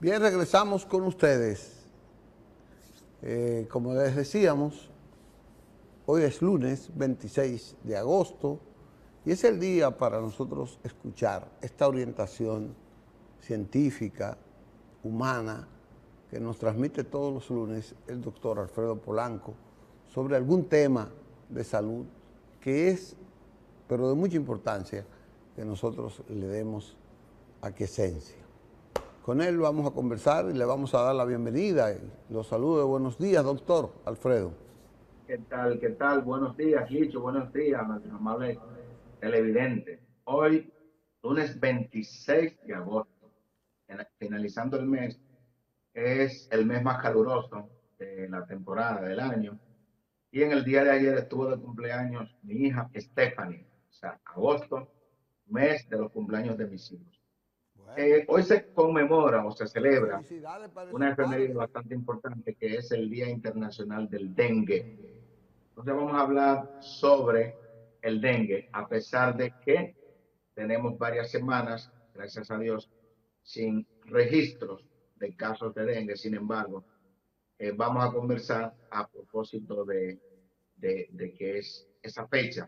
Bien, regresamos con ustedes. Como les decíamos, hoy es lunes 26 de agosto y es el día para nosotros escuchar esta orientación científica, humana, que nos transmite todos los lunes el doctor Alfredo Polanco sobre algún tema de salud que es, pero de mucha importancia, que nosotros le demos aquiescencia. Con él vamos a conversar y le vamos a dar la bienvenida. Los saludo de buenos días, doctor Alfredo. ¿Qué tal? ¿Qué tal? Buenos días, Licho. Buenos días, nuestro amable televidente. Hoy, lunes 26 de agosto, finalizando el mes, es el mes más caluroso de la temporada del año. Y en el día de ayer estuvo de cumpleaños mi hija Stephanie. O sea, agosto, mes de los cumpleaños de mis hijos. Bueno, Hoy se conmemora o se celebra felicidades para una esos efeméride padres. bastante importante que es el Día Internacional del Dengue. Entonces vamos a hablar sobre el dengue, a pesar de que tenemos varias semanas, gracias a Dios, sin registros de casos de dengue. Sin embargo, vamos a conversar a propósito de que es esa fecha.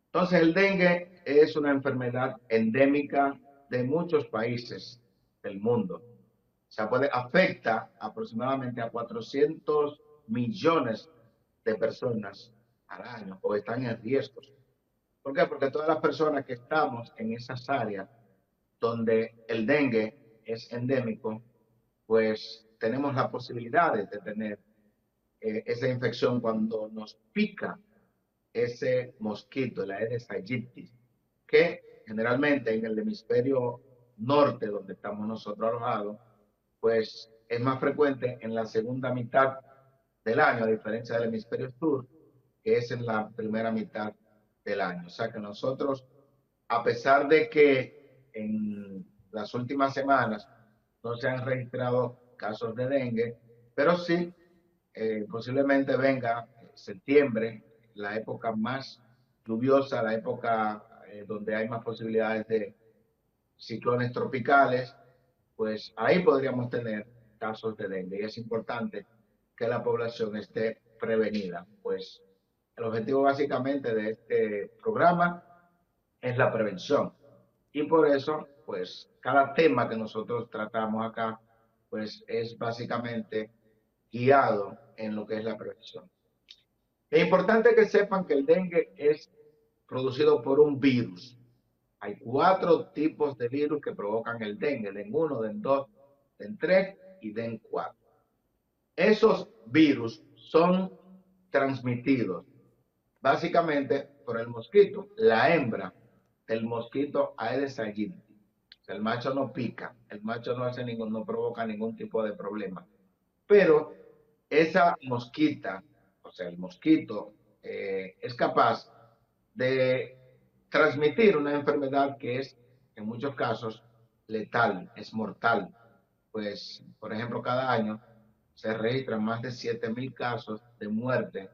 Entonces, el dengue es una enfermedad endémica de muchos países del mundo. O sea, afecta aproximadamente a 400 millones de personas al año o están en riesgos. ¿Por qué? Porque todas las personas que estamos en esas áreas donde el dengue es endémico, pues tenemos la posibilidad de tener esa infección cuando nos pica ese mosquito, la Aedes aegypti, que generalmente en el hemisferio norte, donde estamos nosotros alojados, pues es más frecuente en la segunda mitad del año, a diferencia del hemisferio sur, que es en la primera mitad del año. O sea que nosotros, a pesar de que en las últimas semanas no se han registrado casos de dengue, pero sí posiblemente venga septiembre, la época más lluviosa, la época donde hay más posibilidades de ciclones tropicales, pues ahí podríamos tener casos de dengue y es importante que la población esté prevenida, pues el objetivo básicamente de este programa es la prevención y por eso, pues cada tema que nosotros tratamos acá, pues es básicamente guiado en lo que es la prevención. Es importante que sepan que el dengue es producido por un virus. Hay 4 tipos de virus que provocan el dengue, DEN 1, DEN 2, DEN 3 y DEN 4. Esos virus son transmitidos básicamente por el mosquito, la hembra del mosquito Aedes aegypti. El macho no pica, el macho no hace ningún, no provoca ningún tipo de problema. Pero esa mosquita, o sea, el mosquito, es capaz de transmitir una enfermedad que es, en muchos casos, letal, es mortal. Pues, por ejemplo, cada año se registran más de 7.000 casos de muerte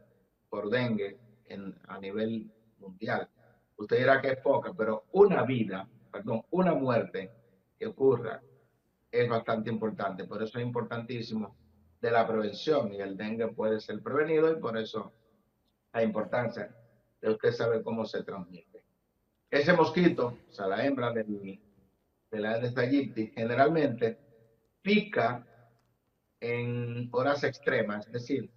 por dengue a nivel mundial. Usted dirá que es poca, pero una vida, perdón, una muerte que ocurra es bastante importante. Por eso es importantísimo de la prevención y el dengue puede ser prevenido y por eso la importancia de usted saber cómo se transmite. Ese mosquito, o sea, la hembra de la Aedes aegypti, generalmente pica en horas extremas, es decir,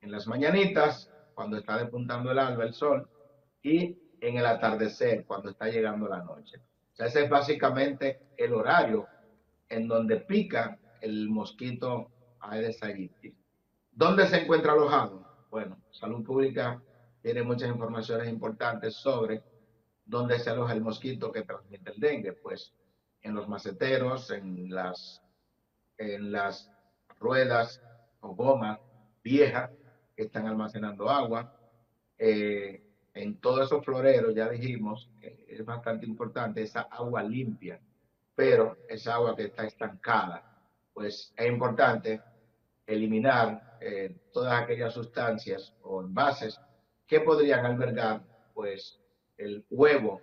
en las mañanitas, cuando está despuntando el alba, el sol, y en el atardecer, cuando está llegando la noche. O sea, ese es básicamente el horario en donde pica el mosquito Aedes aegypti. ¿Dónde se encuentra alojado? Bueno, Salud Pública tiene muchas informaciones importantes sobre dónde se aloja el mosquito que transmite el dengue. Pues en los maceteros, en las ruedas o gomas viejas que están almacenando agua, eh, en todos esos floreros, ya dijimos, es bastante importante esa agua limpia, pero esa agua que está estancada, pues es importante eliminar todas aquellas sustancias o envases que podrían albergar pues el huevo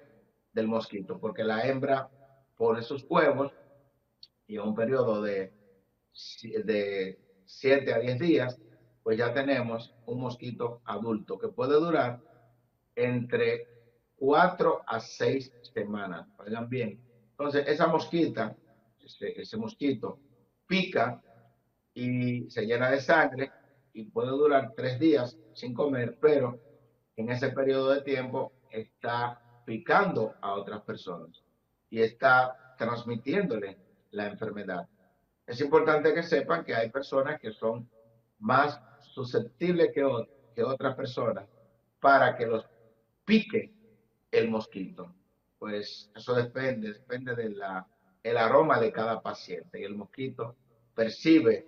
del mosquito, porque la hembra pone sus huevos y en un periodo de 7 a 10 días, pues ya tenemos un mosquito adulto que puede durar entre 4 a 6 semanas. Oigan bien. Entonces, esa mosquita, ese mosquito, pica y se llena de sangre y puede durar 3 días sin comer, pero en ese periodo de tiempo está picando a otras personas y está transmitiéndole la enfermedad. Es importante que sepan que hay personas que son más susceptibles que otras personas para que los pique el mosquito. Pues eso depende el aroma de cada paciente. Y el mosquito percibe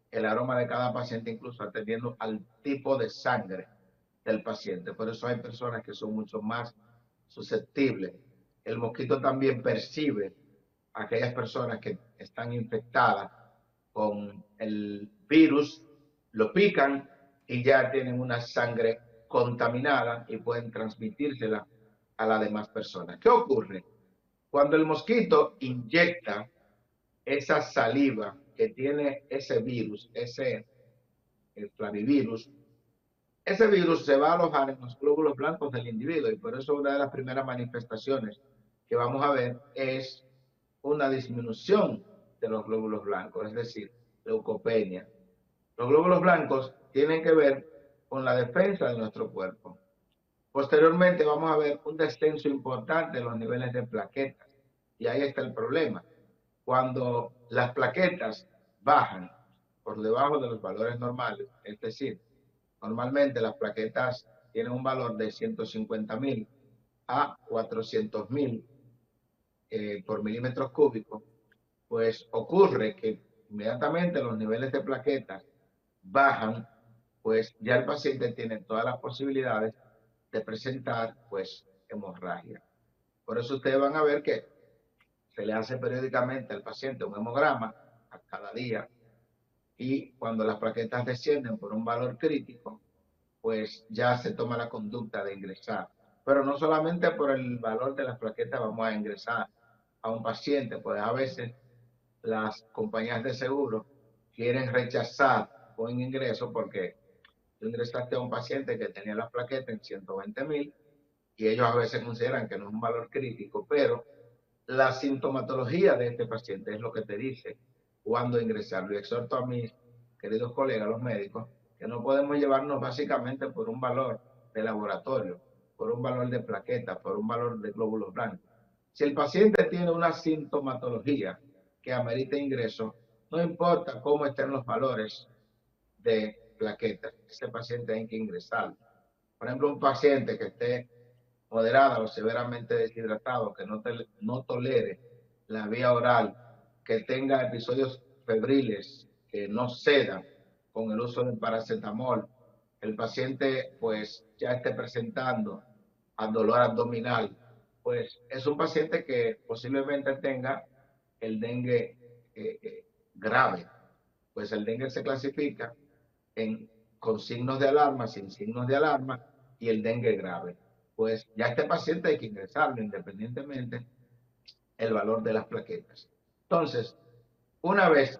el aroma de cada paciente, incluso atendiendo al tipo de sangre del paciente. Por eso hay personas que son mucho más susceptibles. El mosquito también percibe a aquellas personas que están infectadas con el virus, lo pican y ya tienen una sangre contaminada y pueden transmitírsela a las demás personas. ¿Qué ocurre? Cuando el mosquito inyecta esa saliva que tiene ese virus, el flavivirus, ese virus se va a alojar en los glóbulos blancos del individuo y por eso una de las primeras manifestaciones que vamos a ver es una disminución de los glóbulos blancos, es decir, leucopenia. Los glóbulos blancos tienen que ver con la defensa de nuestro cuerpo. Posteriormente vamos a ver un descenso importante en los niveles de plaquetas y ahí está el problema. Cuando las plaquetas bajan por debajo de los valores normales, es decir, normalmente las plaquetas tienen un valor de 150.000 a 400.000 por milímetros cúbicos, pues ocurre que inmediatamente los niveles de plaquetas bajan, pues ya el paciente tiene todas las posibilidades de presentar pues hemorragia. Por eso ustedes van a ver que se le hace periódicamente al paciente un hemograma a cada día y cuando las plaquetas descienden por un valor crítico, pues ya se toma la conducta de ingresar. Pero no solamente por el valor de las plaquetas vamos a ingresar a un paciente, pues a veces las compañías de seguro quieren rechazar un ingreso porque tú ingresaste a un paciente que tenía las plaquetas en 120.000 y ellos a veces consideran que no es un valor crítico, pero la sintomatología de este paciente es lo que te dice cuándo ingresarlo. Y exhorto a mis queridos colegas, los médicos, que no podemos llevarnos básicamente por un valor de laboratorio, por un valor de plaquetas, por un valor de glóbulos blancos. Si el paciente tiene una sintomatología que amerita ingreso, no importa cómo estén los valores de plaquetas, ese paciente hay que ingresarlo. Por ejemplo, un paciente que esté moderada o severamente deshidratado, que no tolere la vía oral, que tenga episodios febriles, que no ceda con el uso del paracetamol, el paciente pues ya esté presentando dolor abdominal, pues es un paciente que posiblemente tenga el dengue grave. Pues el dengue se clasifica con signos de alarma, sin signos de alarma y el dengue grave. Pues ya este paciente hay que ingresarlo independientemente el valor de las plaquetas. Entonces, una vez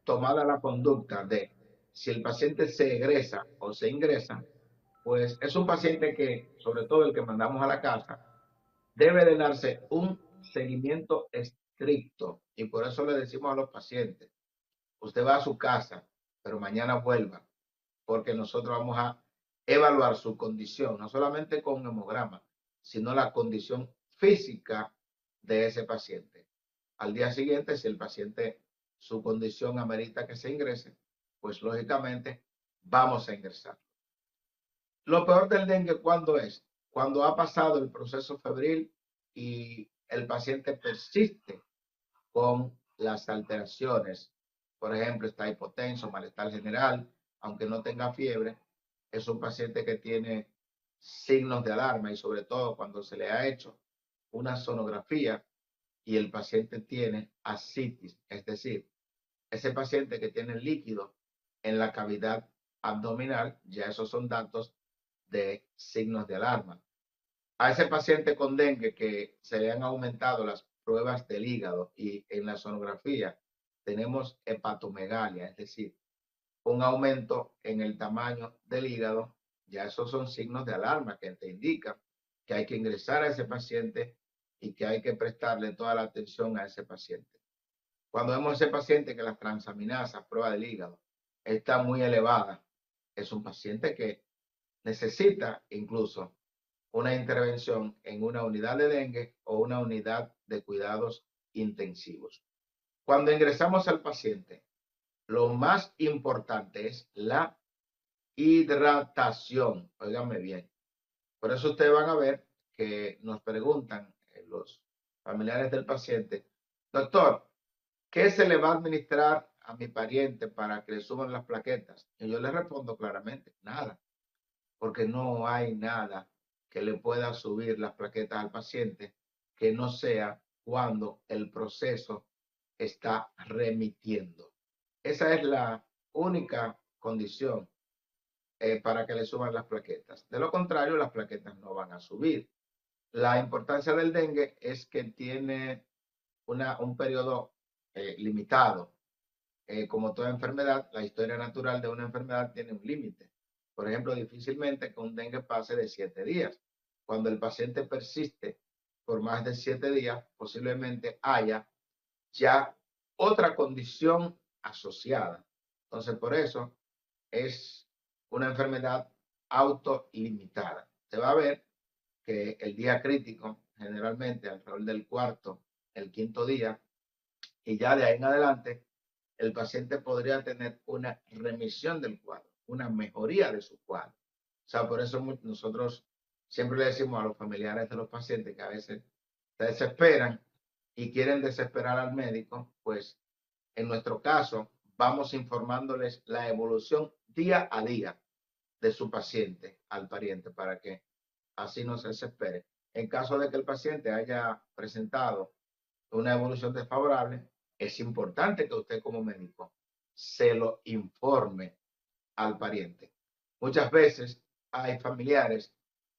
tomada la conducta de si el paciente se egresa o se ingresa, pues es un paciente que, sobre todo el que mandamos a la casa, debe de darse un seguimiento estricto y por eso le decimos a los pacientes, usted va a su casa, pero mañana vuelva, porque nosotros vamos a evaluar su condición, no solamente con un hemograma, sino la condición física de ese paciente. Al día siguiente, si el paciente, su condición amerita que se ingrese, pues lógicamente vamos a ingresar. Lo peor del dengue, ¿cuándo es? Cuando ha pasado el proceso febril y el paciente persiste con las alteraciones. Por ejemplo, está hipotenso, malestar general, aunque no tenga fiebre, es un paciente que tiene signos de alarma y sobre todo cuando se le ha hecho una sonografía y el paciente tiene ascitis, es decir, ese paciente que tiene líquido en la cavidad abdominal, ya esos son datos de signos de alarma. A ese paciente con dengue que se le han aumentado las pruebas del hígado y en la sonografía tenemos hepatomegalia, es decir, un aumento en el tamaño del hígado, ya esos son signos de alarma que te indican que hay que ingresar a ese paciente y que hay que prestarle toda la atención a ese paciente. Cuando vemos a ese paciente que las transaminasas, prueba del hígado, está muy elevada, es un paciente que necesita incluso una intervención en una unidad de dengue o una unidad de cuidados intensivos. Cuando ingresamos al paciente, lo más importante es la hidratación. Óigame bien. Por eso ustedes van a ver que nos preguntan los familiares del paciente, doctor, ¿qué se le va a administrar a mi pariente para que le suban las plaquetas? Y yo le respondo claramente, nada, porque no hay nada que le pueda subir las plaquetas al paciente que no sea cuando el proceso está remitiendo. Esa es la única condición para que le suban las plaquetas. De lo contrario, las plaquetas no van a subir. La importancia del dengue es que tiene un periodo limitado. Como toda enfermedad, la historia natural de una enfermedad tiene un límite. Por ejemplo, difícilmente que un dengue pase de 7 días. Cuando el paciente persiste por más de 7 días, posiblemente haya ya otra condición asociada. Entonces, por eso es una enfermedad autolimitada. Se va a ver que el día crítico, generalmente alrededor del cuarto, el quinto día, y ya de ahí en adelante, el paciente podría tener una remisión del cuadro, una mejoría de su cuadro. O sea, por eso nosotros siempre le decimos a los familiares de los pacientes que a veces se desesperan y quieren desesperar al médico, pues en nuestro caso vamos informándoles la evolución día a día de su paciente al pariente para que así no se desespere. En caso de que el paciente haya presentado una evolución desfavorable, es importante que usted como médico se lo informe al pariente. Muchas veces hay familiares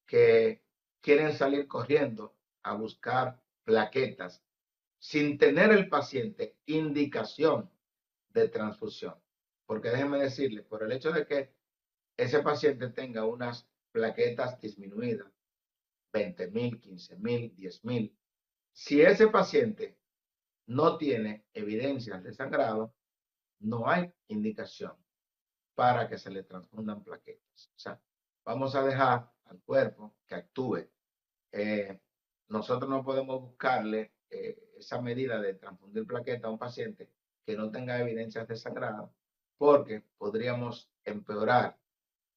que quieren salir corriendo a buscar plaquetas sin tener el paciente indicación de transfusión. Porque déjenme decirles, por el hecho de que ese paciente tenga unas plaquetas disminuidas, 20,000, 15,000, 10,000, si ese paciente no tiene evidencias de sangrado, no hay indicación para que se le transfundan plaquetas. O sea, vamos a dejar al cuerpo que actúe. Nosotros no podemos buscarle esa medida de transfundir plaquetas a un paciente que no tenga evidencias de sangrado, porque podríamos empeorar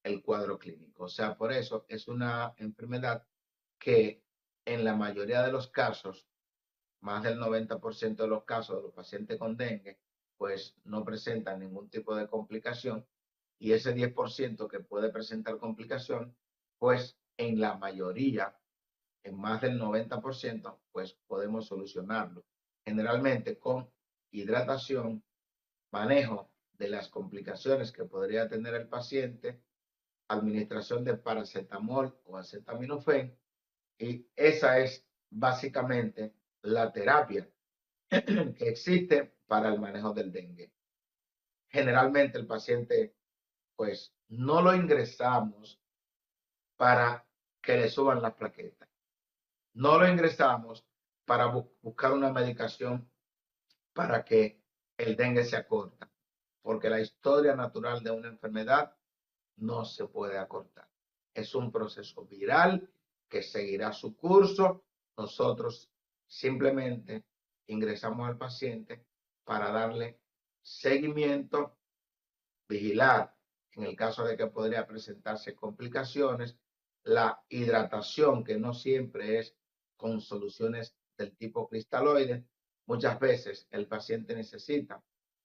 el cuadro clínico. O sea, por eso es una enfermedad que en la mayoría de los casos, más del 90% de los casos de los pacientes con dengue, pues no presentan ningún tipo de complicación, y ese 10% que puede presentar complicación, pues en la mayoría, en más del 90%, pues podemos solucionarlo. Generalmente con hidratación, manejo de las complicaciones que podría tener el paciente, administración de paracetamol o acetaminofén, y esa es básicamente la terapia que existe para el manejo del dengue. Generalmente el paciente, pues, no lo ingresamos para que le suban las plaquetas. No lo ingresamos para buscar una medicación para que el dengue se acorta, porque la historia natural de una enfermedad no se puede acortar. Es un proceso viral que seguirá su curso. Nosotros simplemente ingresamos al paciente para darle seguimiento, vigilar en el caso de que podría presentarse complicaciones, la hidratación, que no siempre es con soluciones del tipo cristaloide. Muchas veces el paciente necesita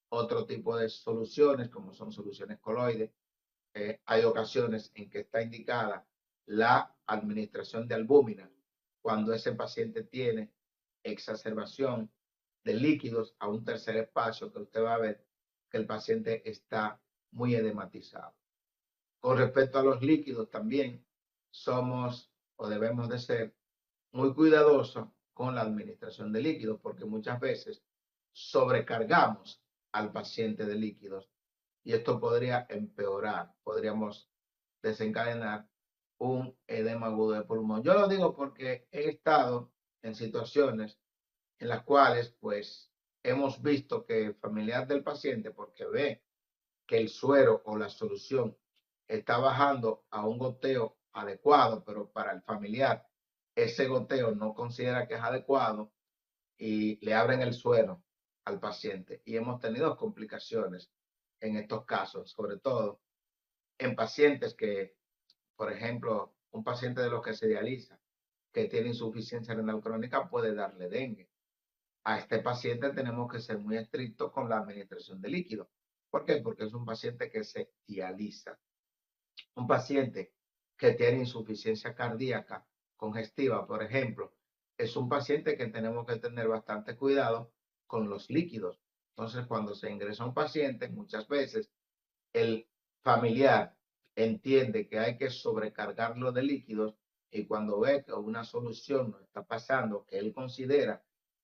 otro tipo de soluciones, como son soluciones coloides. Hay ocasiones en que está indicada la administración de albúmina cuando ese paciente tiene exacerbación de líquidos a un tercer espacio, que usted va a ver que el paciente está muy edematizado. Con respecto a los líquidos también somos o debemos de ser muy cuidadosos con la administración de líquidos, porque muchas veces sobrecargamos al paciente de líquidos y esto podría empeorar, podríamos desencadenar un edema agudo de pulmón. Yo lo digo porque he estado en situaciones en las cuales pues hemos visto que el familiar del paciente, porque ve que el suero o la solución está bajando a un goteo adecuado, pero para el familiar ese goteo no considera que es adecuado y le abren el suero al paciente. Y hemos tenido complicaciones en estos casos, sobre todo en pacientes que, por ejemplo, un paciente de los que se dializa, que tiene insuficiencia renal crónica, puede darle dengue. A este paciente tenemos que ser muy estrictos con la administración de líquido. ¿Por qué? Porque es un paciente que se dializa. Un paciente que tiene insuficiencia cardíaca congestiva, por ejemplo, es un paciente que tenemos que tener bastante cuidado con los líquidos. Entonces, cuando se ingresa un paciente, muchas veces el familiar entiende que hay que sobrecargarlo de líquidos y cuando ve que una solución no está pasando, que él considera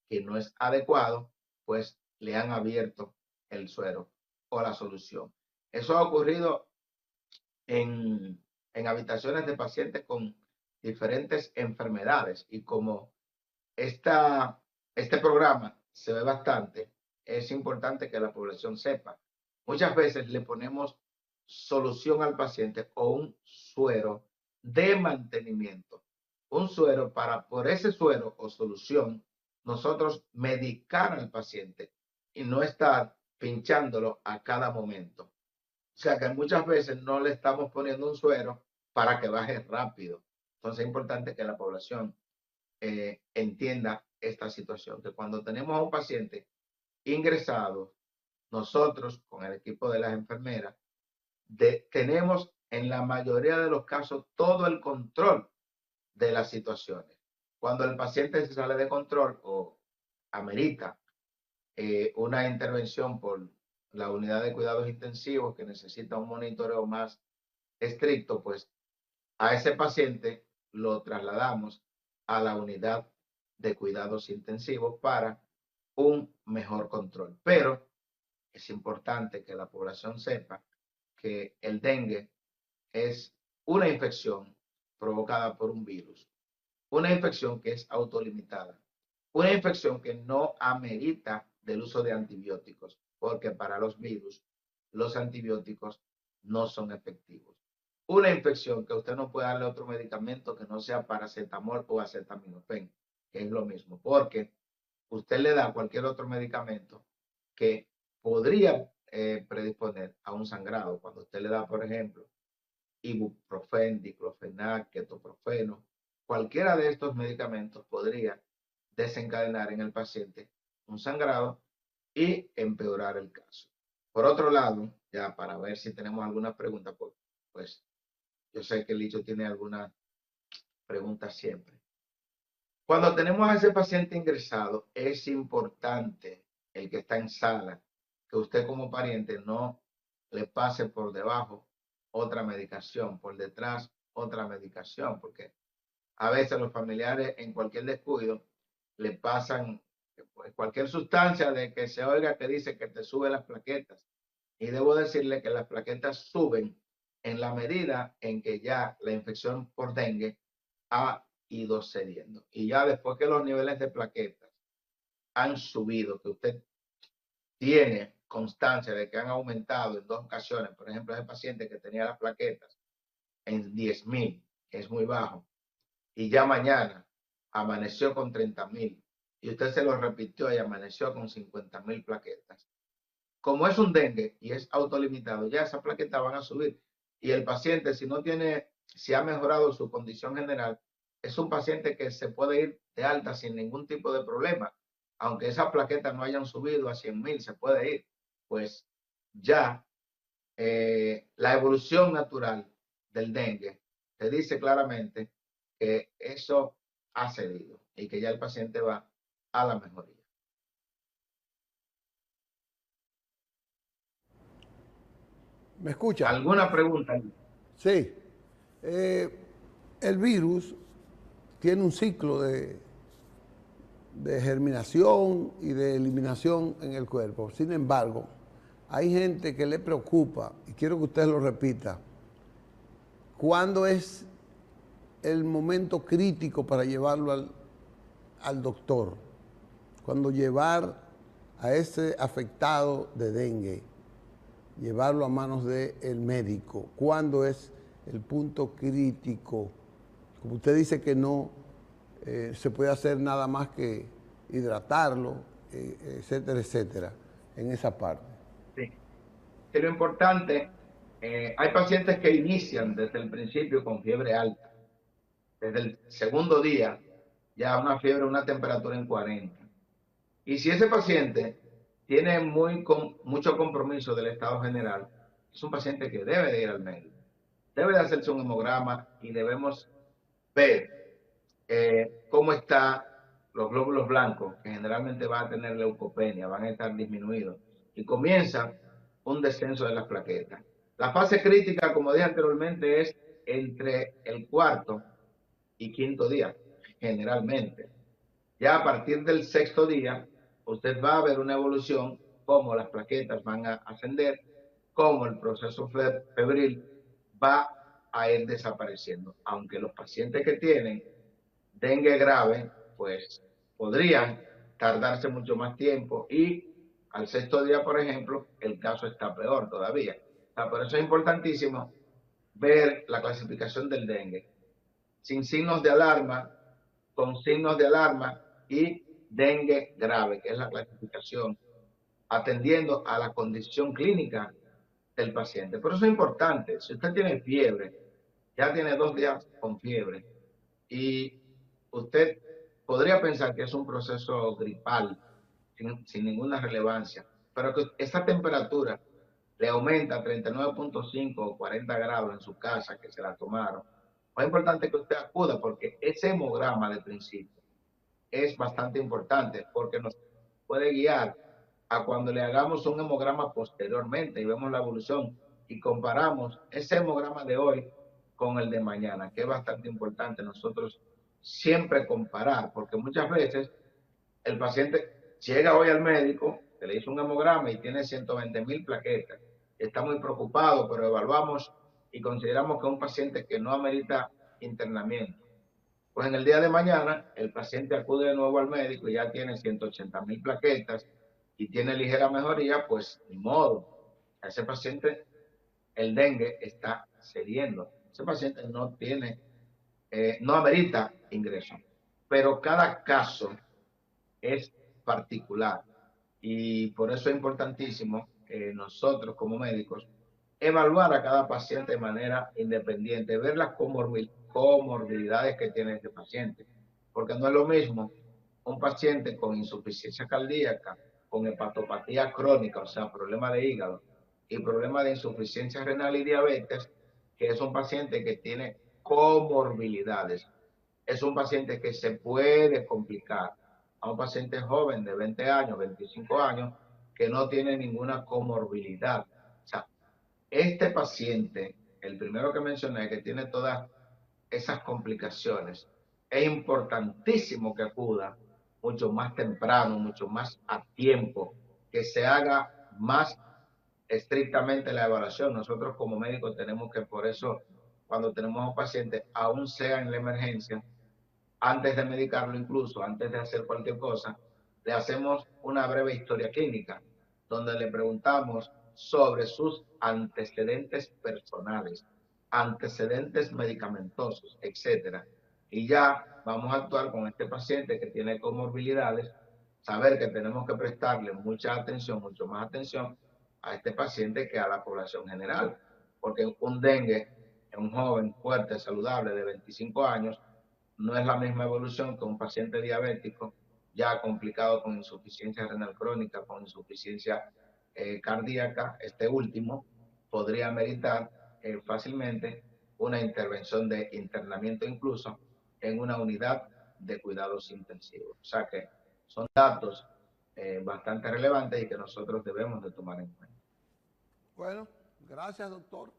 que no es adecuado, pues le han abierto el suero o la solución. Eso ha ocurrido en habitaciones de pacientes con diferentes enfermedades y como este programa se ve bastante, es importante que la población sepa. Muchas veces le ponemos solución al paciente o un suero de mantenimiento. Un suero para, por ese suero o solución, nosotros medicar al paciente y no estar pinchándolo a cada momento. O sea que muchas veces no le estamos poniendo un suero para que baje rápido. Entonces es importante que la población entienda esta situación, que cuando tenemos a un paciente ingresado, nosotros con el equipo de las enfermeras tenemos en la mayoría de los casos todo el control de las situaciones. Cuando el paciente se sale de control o amerita una intervención por la unidad de cuidados intensivos que necesita un monitoreo más estricto, pues a ese paciente lo trasladamos a la unidad de cuidados intensivos para un mejor control. Pero es importante que la población sepa que el dengue es una infección provocada por un virus, una infección que es autolimitada, una infección que no amerita del uso de antibióticos, porque para los virus los antibióticos no son efectivos. Una infección que usted no puede darle otro medicamento que no sea paracetamol o acetaminofén, que es lo mismo, porque usted le da cualquier otro medicamento que podría predisponer a un sangrado. Cuando usted le da, por ejemplo, ibuprofeno, diclofenac, ketoprofeno, cualquiera de estos medicamentos podría desencadenar en el paciente un sangrado y empeorar el caso. Por otro lado, ya para ver si tenemos alguna pregunta, pues yo sé que Licho tiene alguna pregunta siempre. Cuando tenemos a ese paciente ingresado, es importante el que está en sala, que usted como pariente no le pase por debajo otra medicación, por detrás otra medicación, porque a veces los familiares en cualquier descuido le pasan pues, cualquier sustancia de que se oiga que dice que te sube las plaquetas. Y debo decirle que las plaquetas suben en la medida en que ya la infección por dengue ha ido cediendo. Y ya después que los niveles de plaquetas han subido, que usted tiene constancia de que han aumentado en 2 ocasiones, por ejemplo, ese paciente que tenía las plaquetas en 10.000, que es muy bajo, y ya mañana amaneció con 30.000, y usted se lo repitió y amaneció con 50.000 plaquetas. Como es un dengue y es autolimitado, ya esas plaquetas van a subir. Y el paciente, si no tiene, si ha mejorado su condición general, es un paciente que se puede ir de alta sin ningún tipo de problema. Aunque esas plaquetas no hayan subido a 100.000, se puede ir. Pues ya la evolución natural del dengue te dice claramente que eso ha cedido y que ya el paciente va a la mejoría. ¿Me escucha? ¿Alguna pregunta? Sí. El virus tiene un ciclo de germinación y de eliminación en el cuerpo. Sin embargo, hay gente que le preocupa, y quiero que usted lo repita, ¿cuándo es el momento crítico para llevarlo al doctor? Cuando llevar a ese afectado de dengue, llevarlo a manos del médico, ¿cuándo es el punto crítico? Como usted dice que no se puede hacer nada más que hidratarlo, etcétera, etcétera, en esa parte. Sí. Que lo importante, hay pacientes que inician desde el principio con fiebre alta. Desde el segundo día, ya una fiebre, una temperatura en 40. Y si ese paciente tiene mucho compromiso del estado general, es un paciente que debe de ir al médico. Debe de hacerse un hemograma y debemos ver cómo están los glóbulos blancos, que generalmente van a tener leucopenia, van a estar disminuidos. Y comienza un descenso de las plaquetas. La fase crítica, como dije anteriormente, es entre el cuarto y quinto día, generalmente. Ya a partir del sexto día, usted va a ver una evolución, cómo las plaquetas van a ascender, cómo el proceso febril va a ir desapareciendo. Aunque los pacientes que tienen dengue grave, pues podrían tardarse mucho más tiempo y al sexto día, por ejemplo, el caso está peor todavía. O sea, por eso es importantísimo ver la clasificación del dengue. Sin signos de alarma, con signos de alarma y dengue grave, que es la clasificación, atendiendo a la condición clínica del paciente. Por eso es importante, si usted tiene fiebre, ya tiene 2 días con fiebre, y usted podría pensar que es un proceso gripal, sin ninguna relevancia, pero que esta temperatura le aumenta a 39.5 o 40 grados en su casa, que se la tomaron, es importante que usted acuda porque ese hemograma de principio es bastante importante porque nos puede guiar a cuando le hagamos un hemograma posteriormente y vemos la evolución y comparamos ese hemograma de hoy con el de mañana, que es bastante importante nosotros siempre comparar, porque muchas veces el paciente llega hoy al médico, se le hizo un hemograma y tiene 120.000 plaquetas, está muy preocupado, pero evaluamos y consideramos que es un paciente que no amerita internamiento. Pues en el día de mañana el paciente acude de nuevo al médico y ya tiene 180.000 plaquetas y tiene ligera mejoría, pues ni modo. A ese paciente el dengue está cediendo. Ese paciente no tiene, no amerita ingreso. Pero cada caso es particular y por eso es importantísimo nosotros como médicos evaluar a cada paciente de manera independiente, ver las comorbilidades que tiene este paciente, porque no es lo mismo un paciente con insuficiencia cardíaca, con hepatopatía crónica, o sea, problema de hígado, y problema de insuficiencia renal y diabetes, que es un paciente que tiene comorbilidades. Es un paciente que se puede complicar a un paciente joven de 20 años, 25 años, que no tiene ninguna comorbilidad. O sea, este paciente, el primero que mencioné, que tiene todas esas complicaciones, es importantísimo que acuda mucho más temprano, mucho más a tiempo, que se haga más estrictamente la evaluación. Nosotros como médicos tenemos que, por eso, cuando tenemos a un paciente, aún sea en la emergencia, antes de medicarlo incluso, antes de hacer cualquier cosa, le hacemos una breve historia clínica, donde le preguntamos sobre sus antecedentes personales, antecedentes medicamentosos, etcétera. Y ya vamos a actuar con este paciente que tiene comorbilidades, saber que tenemos que prestarle mucha atención, mucho más atención a este paciente que a la población general, porque un dengue en un joven fuerte, saludable de 25 años, no es la misma evolución que un paciente diabético ya complicado con insuficiencia renal crónica, con insuficiencia cardíaca. Este último podría meritar fácilmente una intervención de internamiento incluso en una unidad de cuidados intensivos. O sea que son datos bastante relevantes y que nosotros debemos de tomar en cuenta. Bueno, gracias, doctor.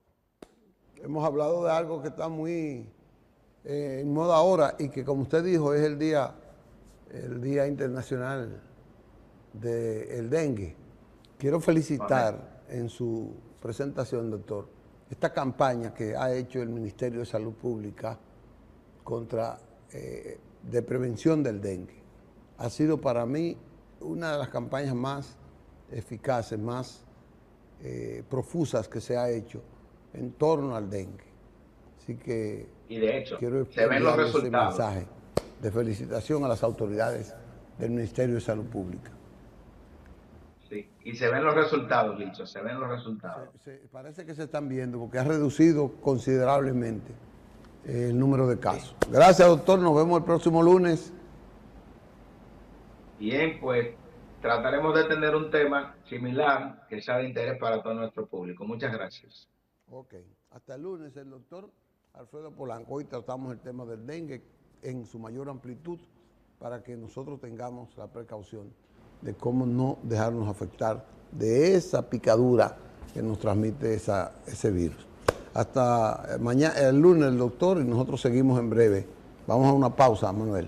Hemos hablado de algo que está muy en moda ahora y que, como usted dijo, es el Día Internacional del Dengue. Quiero felicitar en su presentación, doctor, esta campaña que ha hecho el Ministerio de Salud Pública de prevención del dengue. Ha sido para mí una de las campañas más eficaces, más profusas que se ha hecho en torno al dengue. Así que y de hecho, quiero se ven los enviarle ese resultados. mensaje de felicitación a las autoridades del Ministerio de Salud Pública. Sí, y se ven los resultados, Licho, se ven los resultados. Parece que se están viendo porque ha reducido considerablemente el número de casos. Gracias, doctor. Nos vemos el próximo lunes. Bien, pues trataremos de tener un tema similar que sea de interés para todo nuestro público. Muchas gracias. Ok. Hasta el lunes, el doctor Alfredo Polanco. Hoy tratamos el tema del dengue en su mayor amplitud para que nosotros tengamos la precaución de cómo no dejarnos afectar de esa picadura que nos transmite ese virus. Hasta mañana, el lunes, el doctor, y nosotros seguimos en breve. Vamos a una pausa, Manuel.